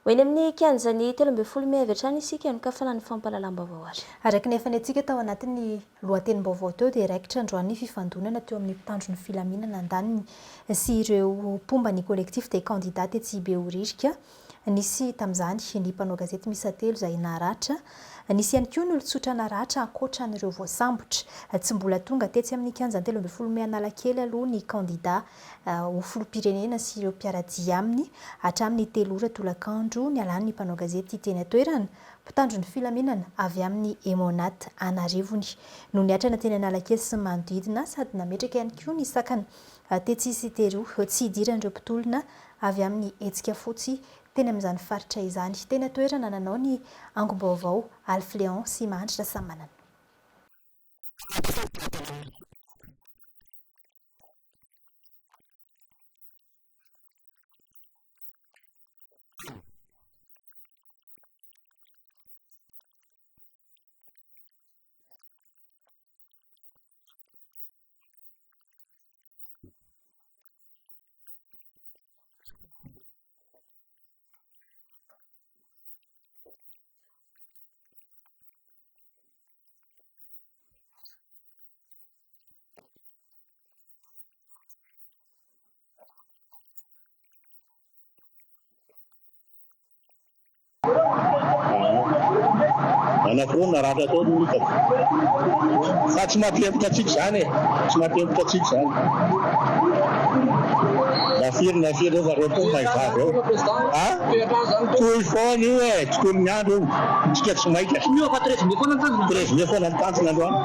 Hoeny amin'ny kianjany 13 havetrany isika no kafanany fampahalalam-baovao ary. Araka ny efa netsika tao anatin'ny lohatenim-baovao teo dia raikitra androany fifandonana teo amin'ny mpitandro ny filaminana andaniny sy ireo pombany collectif des candidats tetsy Behoririka. Nisy tamin'izany ny mpanao gazety misa telo izay naratra. Nisy ihany koa ny olon-tsotra naratra ankoatran'ireo voasambotra tsy mbola tonga tetsy amin'ny kianjany 13 Analakely aloha ny candidat ho filoham-pirenena sy ireo mpiaradia aminy hatramin'ny 3 ora tolakandro ny alany ny mpanao gazety teny atoerana mpitandro ny filaminana avy amin'ny Emonat Anarivony no niatrana teny Analakely sy manodidina sady nametraka ihany koa ny sakana tetsy Siteroa tsy idiran'ireo mpitolona avy amin'ny hetsika fotsy teny amin'izany faritra izany. Teny atoerana nanao ny angom-baovao Alf Léon sy Mahantra Samanana. Anakro naratra tao no hitako fa tsy matempotra atsika izany tsy matempotra atsika izany nafiry zareo tao mahivavy eo toy foana io e tontolo ny andro io tsika tsy maika 13 foana ny tanjona androany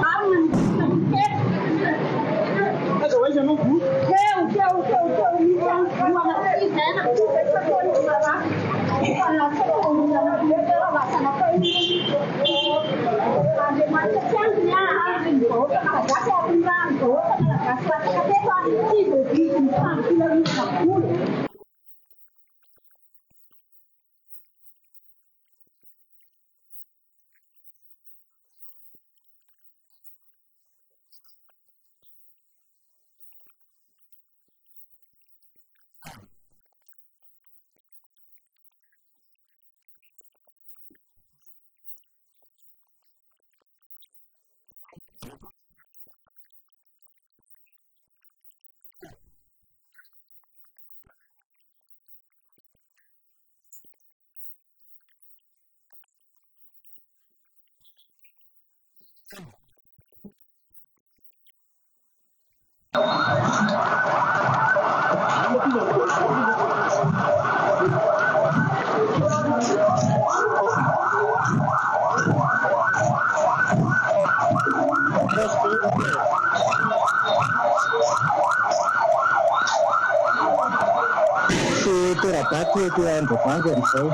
Torabaty to Androbango amizao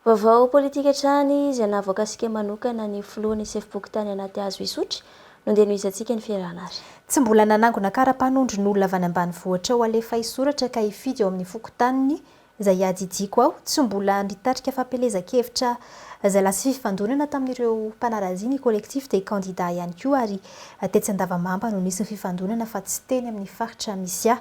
vaovao politika hatrany izay nahavoaka asika manokana ny filohan'ny sefim-pokotany anaty hazo isotra no ndeha nohizantsika ny fiarahana ary. Tsy mbola nanangona karapanondro ny olona avy any ambanivohitra ho alefa isoratra ka hifidy ao amin'ny fokotaniny izay adidiko ao tsy mbola nitarika fampelezan-kevitra izay lasa fifandonana tamin'ireo mpanaraziany collectif des candidats ihany koa ary tetsy Andavamamba no nisy fifandonana fa tsy teny amin'ny faritra misy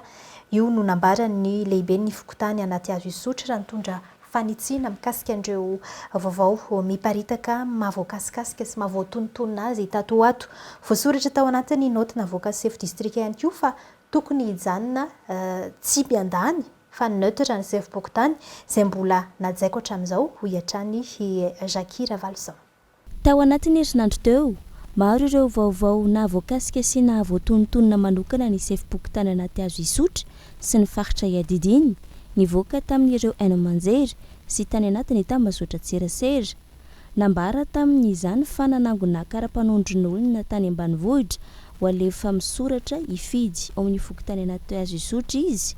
io no nambaran'ny lehiben'ny fokotany anaty hazo isotra raha nitondra fanitsina mikasika andreo vaovao miparitaka mahavoakasikasika sy mahavoatontonona azy tato ato voasoratra tao anatin'ny note navoaka chef district ihany koa fa tokony hijanona tsy mpiandany fa neutre ny sefim-pokotany izay mbola najaiko hatramin'izao ho hiatrany Jacques Ravalson. Tao anatin'ny herinandro teo maro ireo vaovao nahavoakasika sy nahavoatontonona manokana ny sefim-pokotany anaty hazo isotra sy ny faritra iadidiny nivoaka tamin'ireo haino aman-jery sy tany anatiny Tambajotran-Tserasera. nambara tamin'izany fa nanangona kara-panondron'olona tany ambanivohitra ho alefa misoratra ifidy ao amin'ny fokontany anaty azo isotry izy.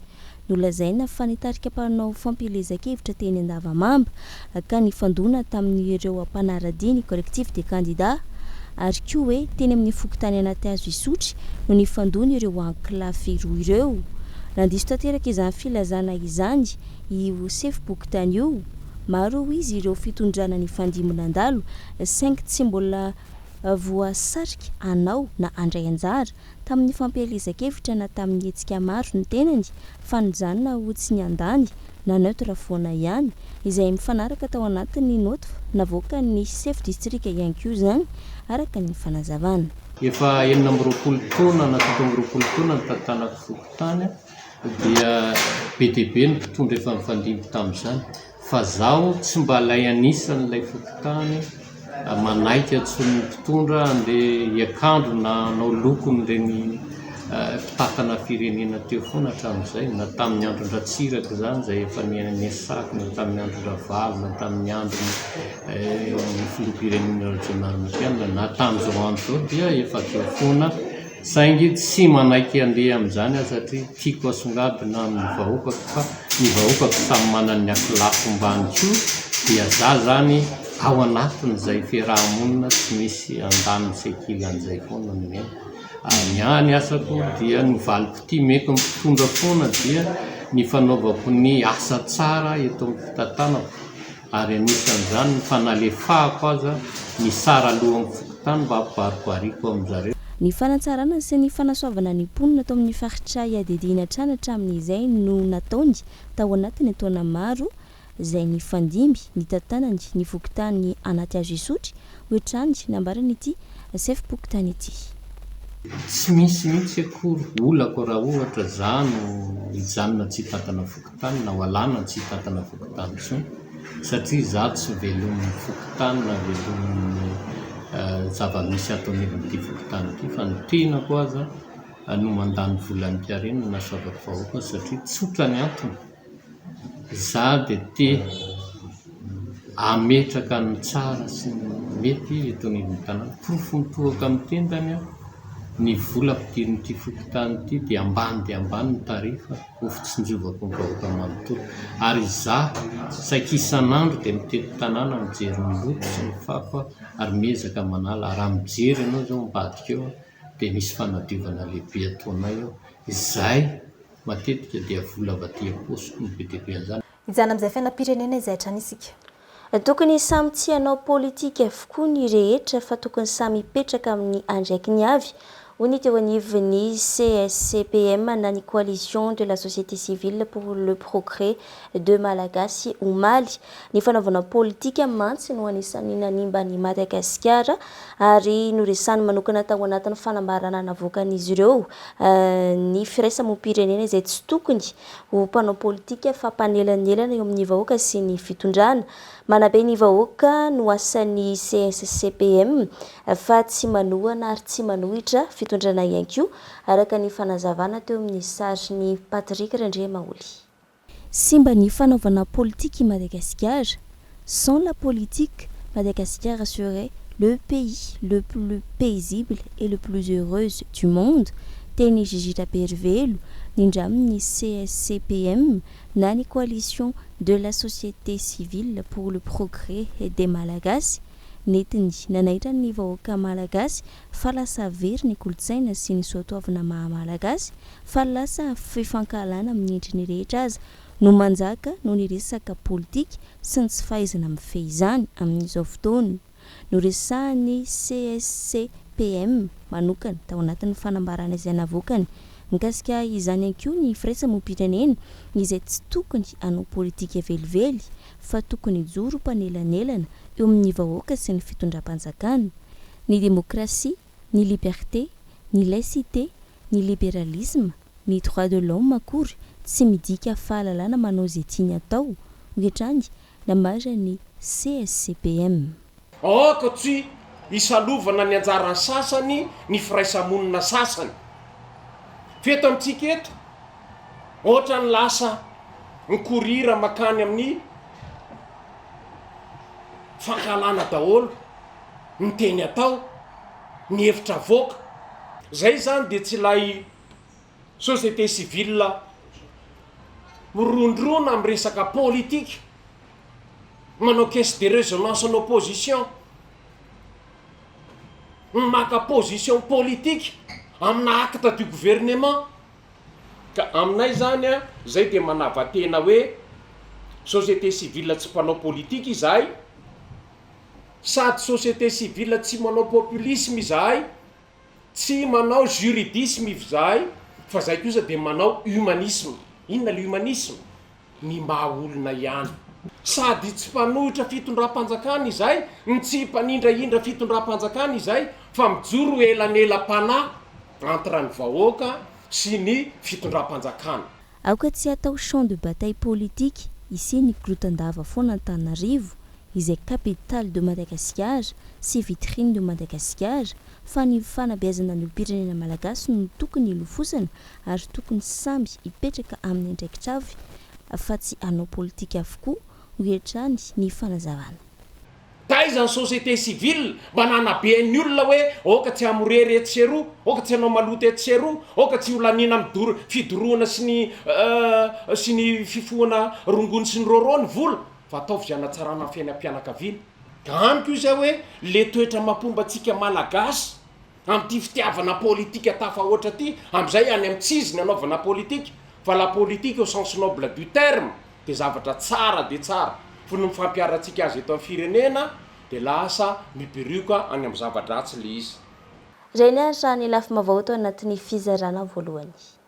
Nolazaina fa nitarika mpanao fampilezan-kevitra teny Andavamamba ka nifandona tamin'ireo ampanaradiany collectif des candidats ary koa hoe teny amin'ny fokontany anaty azo isotry no nifandona ireo ankilafy roa ireo. Nandiso tanteraka izany filazana izany io sefim-pokotany io. Maro izy ireo fitondrana ny fandimon'andalo saingy tsy mbola voasarika anao na andray anjara tamin'ny fampielezan-kevitra na tamin'ny hetsika maro ny tenany fa nijanona ho tsy ny andany na neutre foana ihany izay mifanaraka tao anatin'ny note navoaka ny chef district ihany koa izany araka ny fanazavana. Efa 40 taona na 70 taona ny tantanako fokotany dia BDB ny mpitondra efa mifandimby tamin'izany fa zaho tsy mba lay anisan'ilay fokotany manaiky atsony mpitondra andeha hiakandro na nao lokony regny mpitantana firenena teo foana hatramin'izay na tamin'ny andron-dratsiraka zany zay efa niasaky na tamin'ny andron-dravaly na tamin'ny androny ny filoham-pirenena régional mapianina na tamin'izao andro zao dia efa teo foana saingy tsy manaiky andeha amin'izany aho satria tiako asongadina amin'ny vahoakako fa ny vahoakako samy manana ny akilafom-bany koa dia za zany ao anatin'izay fiarahamonina tsy misy andaniny sekilan'izay foana ny any asako dia ny valiko ty meko mpitondra foana dia ny fanaovako ny asa tsara eto amin'ny fitantanako ary anisan'izany ny fanalefahako aza ny sara alohan'ny fokotany mba hampibaribariako amin'izareo. Ny fanatsarana sy ny fanasoavana ny mponina tao amin'ny faritra iadidina trano hatramin'izay no nataony tao anatiny taona maro izay ny fandimby ny tantanany ny fokotany anaty azo isotry hoetrany nambaran'ity sefim-pokotany ity. Tsy misy mihitsy akory olako raha ohatra zano hijanona tsy hitantana fokotany na ho alana tsy hitantana fokotany tsony satria za tsy velomin'ny fokotany na velomin'ny zava-misy ato anivon'ity fokotany ity fa ny tenako aza no mandany volam-piarenana na soavako vahoaka satria tsotra ny antony za dia te ametraka ny tsara sy ny mety eto anivon'ny tanàna profonytohaka amin'ny tendany aho ny vola ampidirin'ity fokotany ity dia ambany ny tarifa ho fitsinjovako ny vahoaka manontolo ary za saika isan'andro dia mitety tanàna mijery ny loto sy ny fako ary mezaka manala raha mijery ianao zao mibadika eo dia misy fanadiovana lehibe ataonay eo izay matetika dia vola avaty am-posiko ny BDB an'izany. Hijana amin'izay fiainam-pirenena izay hatrany isika. Tokony samy tsy hanao politika avokoa ny rehetra fa tokony samy hipetraka amin'ny andraikiny avy. Hoy teo anivon'ny CSCPM na ny coalition de la société civile pour le progrès de Malagasy Omaly. Ny fanaovana politika mantsy no anisan'ny nanimba ny Madagasikara ary noresany manokana tao anatin'ny fanambarana navoakan'izy ireo ny firaisamoam-pirenena izay tsy tokony ho mpanao politika fa mpanelanelana eo amin'ny vahoaka sy ny fitondrana. Manabe ny vahoaka no asan'ny CSCPM fa tsy manohana ary tsy manohitra fitondrana ihany koa araka ny fanazavana teo amin'ny sarin'ny Patrick Rendremaoly. Simba ny fanaovana politique Madagascar. Sans la politique, Madagascar serait le pays le plus paisible et le plus heureux du monde. Teny Gigi Tapervelo, nindramin'ny CSCPM na ny coalition de la société civile pour le progrès des Malagasy. Netiny nanaitra ny vahoaka malagasy fa lasa very ny kolotsaina sy ny soatoavana maha-malagasy fa lasa fifankalana amin'ny endriny rehetra aza no manjaka no ny resaka politika sy ny tsy fahaizana mifehy izany amin'izao fotoana. No resahany CSCPM manokana tao anatin'ny fanambarana izay navoakany mikasika izany ihany koa ny firaisamoam-pirenena izay tsy tokony hanao politika velively fa tokony hijoro mpanelanelana eo amin'ny vahoaka sy ny fitondram-panjakana. Ny démocratie, ny liberté, ny laïcité, ny libéralisme, ny droit de l'homme akory tsy midika fahalalana manao izay tiany atao hoetrany namarany CSCPM. Aokatsy isalovana ny anjaran'ny sasany ny firaisamonina sasany. Feto amintsika eto ohatra ny lasa ny korira makany amin'ny fankalana daholo ny teny atao ny hevitra voaka zay zany de tsy ilay société civile mirondrona amin'ny resaka politika manao caisse de résonance en opposition maka position politique amina acte du gouvernement ka aminay zany a zay de manavatena hoe société civile tsy mpanao politika izahay sady société civile tsy manao populisme izahay tsy manao juridisme izahay fa zay kosa de manao humanisme. Inona le humanisme? Ny maha olona ihany. Sady tsy mpanohitra fitondram-panjakana izahay, tsy mpanindrahindra fitondram-panjakana izahay, fa mijoro elanela-panahy entre ny vahoaka sy ny fitondram-panjakana. Aoka tsy atao champ de bataille politique ici ny Grotandava foana Antananarivo izay capitale de Madagascar sy vitrine de Madagascar fa ny fanabeazana ny olom-pirenena malagasy no tokony ilofosana ary tokony samby hipetraka amin'ny andraikitra avy fa tsy hanao politika avokoa hoetrany ny fanazavana. Taiza ny société civile mba nanaben'ny olona hoe oka tsy amorery etseroa, oka tsy hanao maloto etseroa, oka tsy olanina amin'ny fidoroana sy ny fifohana rongony sy ny rorony vola fa ataovy zay anatsarana ny fiainam-pianakaviana. Amiko io zay hoe le toetra mampombatsika malagasy amin'ity fitiavana politika tafahoatra ty amin'izay any amin'ny tsiziny anaovana politika fa la politique au sens noble du terme de zavatra tsara de tsara fa no mifampiaratsika azy eto amin'ny firenena de lasa mipirioka any amin'ny zava-dratsy le izy. Reny ary raha ny lafy mavaoto anatin'ny fizarana voalohany.